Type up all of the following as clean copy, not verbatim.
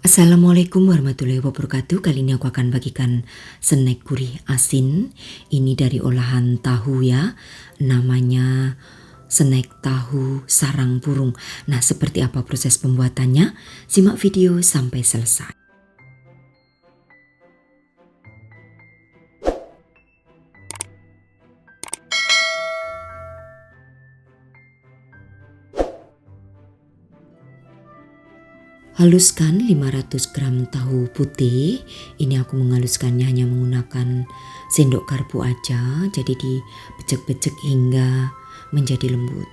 Assalamualaikum warahmatullahi wabarakatuh. Kali ini aku akan bagikan snack gurih asin. Ini dari olahan tahu ya. Namanya snack tahu sarang burung. Nah, seperti apa proses pembuatannya? Simak video sampai selesai. Haluskan 500 gram tahu putih. Ini aku menghaluskannya hanya menggunakan sendok garpu aja. Jadi dibecek-becek hingga menjadi lembut.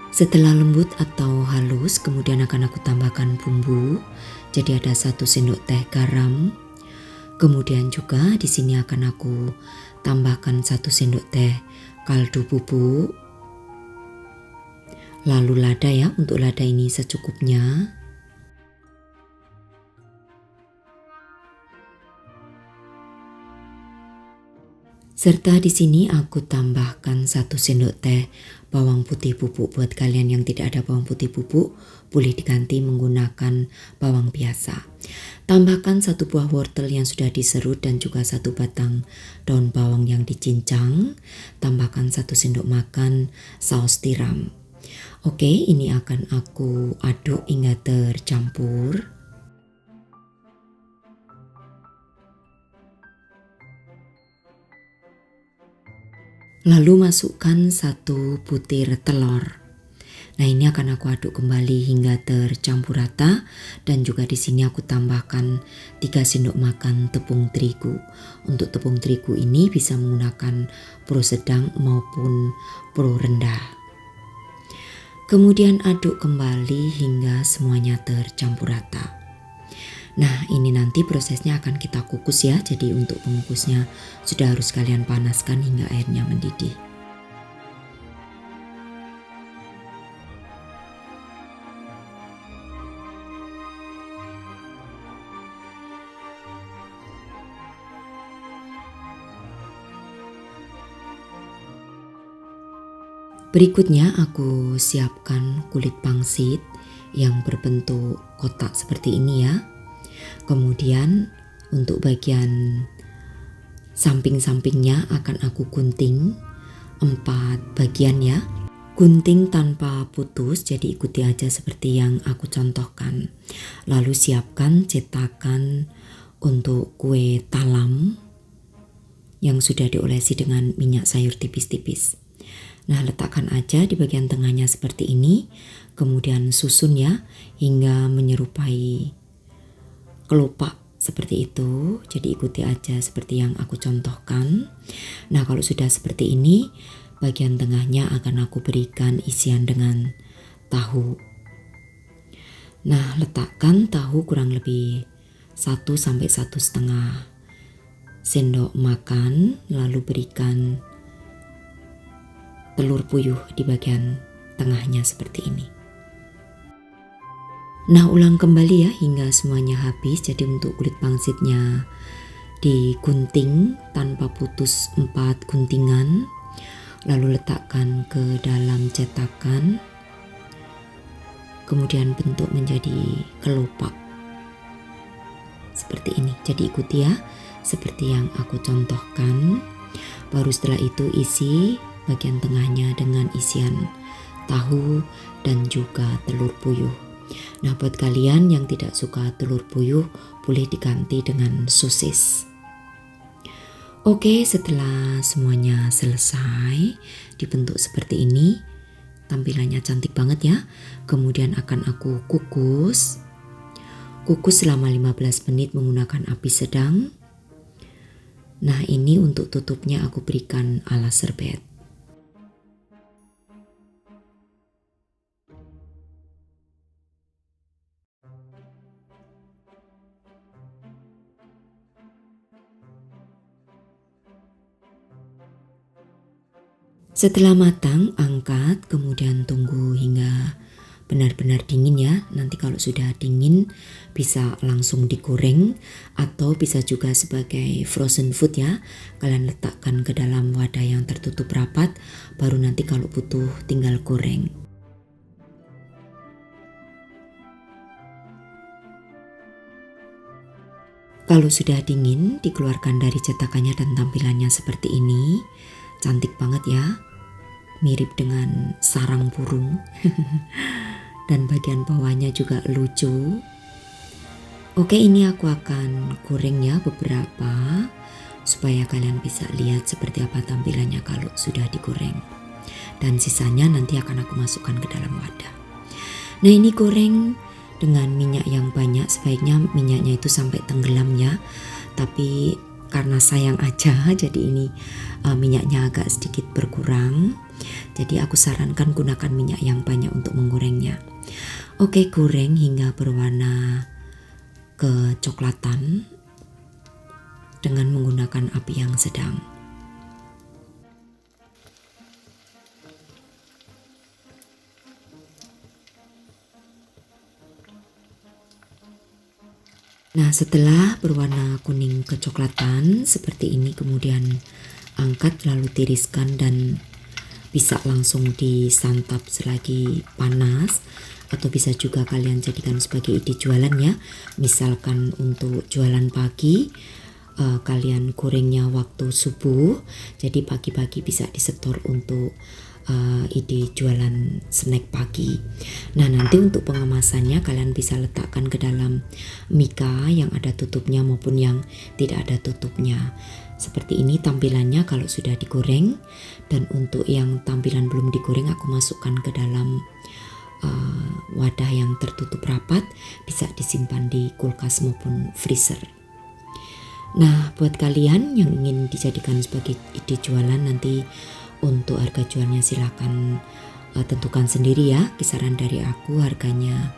Setelah lembut atau halus, kemudian akan aku tambahkan bumbu. Jadi ada 1 sendok teh garam. Kemudian juga di sini akan aku tambahkan 1 sendok teh kaldu bubuk. Lalu lada ya, untuk lada ini secukupnya. Serta di sini aku tambahkan 1 sendok teh bawang putih bubuk. Buat kalian yang tidak ada bawang putih bubuk, boleh diganti menggunakan bawang biasa. Tambahkan 1 buah wortel yang sudah diserut dan juga 1 batang daun bawang yang dicincang. Tambahkan 1 sendok makan saus tiram. Oke, ini akan aku aduk hingga tercampur. Lalu masukkan 1 butir telur. Nah, ini akan aku aduk kembali hingga tercampur rata, dan juga di sini aku tambahkan 3 sendok makan tepung terigu. Untuk tepung terigu ini bisa menggunakan pro sedang maupun pro rendah. Kemudian aduk kembali hingga semuanya tercampur rata. Nah, ini nanti prosesnya akan kita kukus ya. Jadi untuk pengukusnya sudah harus kalian panaskan hingga airnya mendidih. Berikutnya aku siapkan kulit pangsit yang berbentuk kotak seperti ini ya. Kemudian untuk bagian samping-sampingnya akan aku gunting 4 bagian ya. Gunting tanpa putus, jadi ikuti aja seperti yang aku contohkan. Lalu siapkan cetakan untuk kue talam yang sudah diolesi dengan minyak sayur tipis-tipis. Nah, letakkan aja di bagian tengahnya seperti ini. Kemudian susun ya hingga menyerupai kelopak seperti itu. Jadi ikuti aja seperti yang aku contohkan. Nah, kalau sudah seperti ini, bagian tengahnya akan aku berikan isian dengan tahu. Nah, letakkan tahu kurang lebih 1 sampai 1,5 sendok makan, lalu berikan telur puyuh di bagian tengahnya seperti ini. Nah, ulang kembali ya hingga semuanya habis. Jadi untuk kulit pangsitnya digunting tanpa putus 4 guntingan. Lalu letakkan ke dalam cetakan. Kemudian bentuk menjadi kelopak. Seperti ini. Jadi ikuti ya seperti yang aku contohkan. Baru setelah itu isi bagian tengahnya dengan isian tahu dan juga telur puyuh. Nah, buat kalian yang tidak suka telur puyuh, boleh diganti dengan sosis. Oke, setelah semuanya selesai dibentuk seperti ini, tampilannya cantik banget ya. Kemudian akan aku kukus. Kukus selama 15 menit menggunakan api sedang. Nah, ini untuk tutupnya aku berikan ala serbet. Setelah matang, angkat, kemudian tunggu hingga benar-benar dingin ya. Nanti kalau sudah dingin bisa langsung digoreng atau bisa juga sebagai frozen food ya. Kalian letakkan ke dalam wadah yang tertutup rapat, baru nanti kalau butuh tinggal goreng. Kalau sudah dingin, dikeluarkan dari cetakannya dan tampilannya seperti ini. Cantik banget ya, mirip dengan sarang burung. Dan bagian bawahnya juga lucu. Oke, ini aku akan goreng ya beberapa, supaya kalian bisa lihat seperti apa tampilannya kalau sudah digoreng. Dan sisanya nanti akan aku masukkan ke dalam wadah. Nah, ini goreng dengan minyak yang banyak, sebaiknya minyaknya itu sampai tenggelam ya. Tapi karena sayang aja, jadi ini minyaknya agak sedikit berkurang. Jadi aku sarankan gunakan minyak yang banyak untuk menggorengnya. Oke, goreng hingga berwarna kecoklatan dengan menggunakan api yang sedang. Nah, setelah berwarna kuning kecoklatan seperti ini, kemudian angkat lalu tiriskan dan bisa langsung disantap selagi panas, atau bisa juga kalian jadikan sebagai ide jualan ya. Misalkan untuk jualan pagi, kalian gorengnya waktu subuh, jadi pagi-pagi bisa disetor untuk ide jualan snack pagi. Nah, nanti untuk pengemasannya kalian bisa letakkan ke dalam mika yang ada tutupnya maupun yang tidak ada tutupnya. Seperti ini tampilannya kalau sudah digoreng. Dan untuk yang tampilan belum digoreng, aku masukkan ke dalam wadah yang tertutup rapat, bisa disimpan di kulkas maupun freezer. Nah, buat kalian yang ingin dijadikan sebagai ide jualan, nanti untuk harga jualnya silakan tentukan sendiri ya. Kisaran dari aku harganya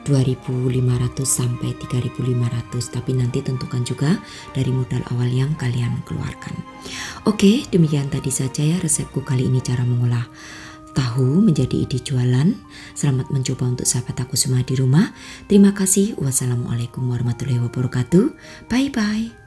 2.500 sampai 3.500, tapi nanti tentukan juga dari modal awal yang kalian keluarkan. Oke, demikian tadi saja ya resepku kali ini, cara mengolah tahu menjadi ide jualan. Selamat mencoba untuk sahabat aku semua di rumah. Terima kasih. Wassalamualaikum warahmatullahi wabarakatuh. Bye bye.